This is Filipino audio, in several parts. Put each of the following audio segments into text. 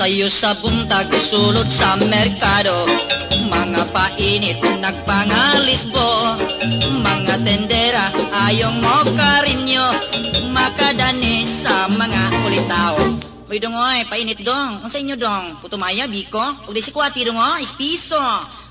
Sayo sa buntag sulod sa merkado, mga painit nagpangalisbo, mga tendera ayong mo karinyo, makadani sa mga ulitaw. Uy dongoy, painit dong. Ang sa inyo dong? Putumaya, biko? Ug di si kwati dongo, ispiso.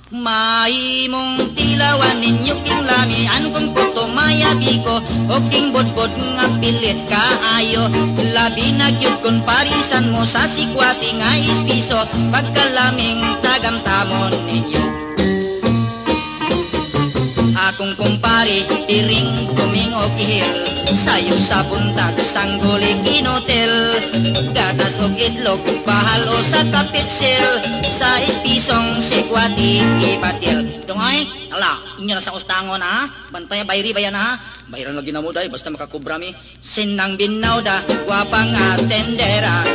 Mahimong tilawan ninyo king lamian kung putumaya, biko. O king bodbod nga pilit kaayo. Labi na gyud kun parisan mo sa si kwati nga ispiso. Pagkalaming tagamtamon ninyo. Akong kumpari, iring kumingog ihil. Sayo sa buntag, sangguli kinotel. Gatas og itlog, bahal o sa kapitsil. Sa ispisong sikwati ipatil. Dungay, ala, inyo na sa ustangon ha. Bantay, bayri bayan ha. Bayaran lagi na mo day, basta makakubra mi. Sinang binaw da, gwapa nga tendera.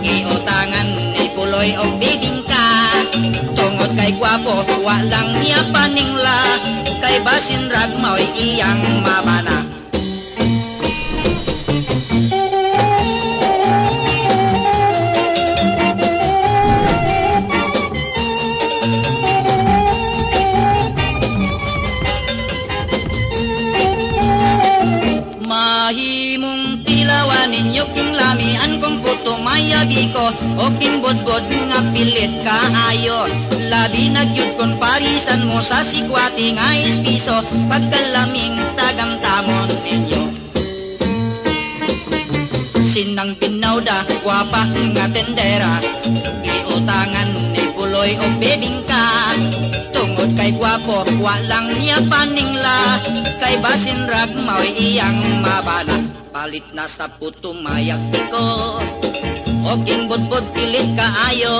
Iutangan ni puloy o bibingka. Tungod kay gwapo, walang niya paningla. Kay basin rag mao'y iyang mabana. Mahimong tilawan ninyo king lamian kung putumaya, biko. O king bodbod nga pilit kaayo. Labi na gyud kon parisan mo sa sikwati nga ispiso. Pagkalaming tagamtamon ninyo. Sinang binaw da, gwapa nga tendera. Iutangan ni puloy o bebingka. Tungod kay gwapo, walang niya paningla. Kay basin rag mao'y iyang mabana. Palit na sa putumayak, biko. O king bodbod pilit kaayo.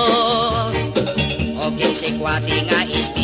O king sikwati nga ispiso.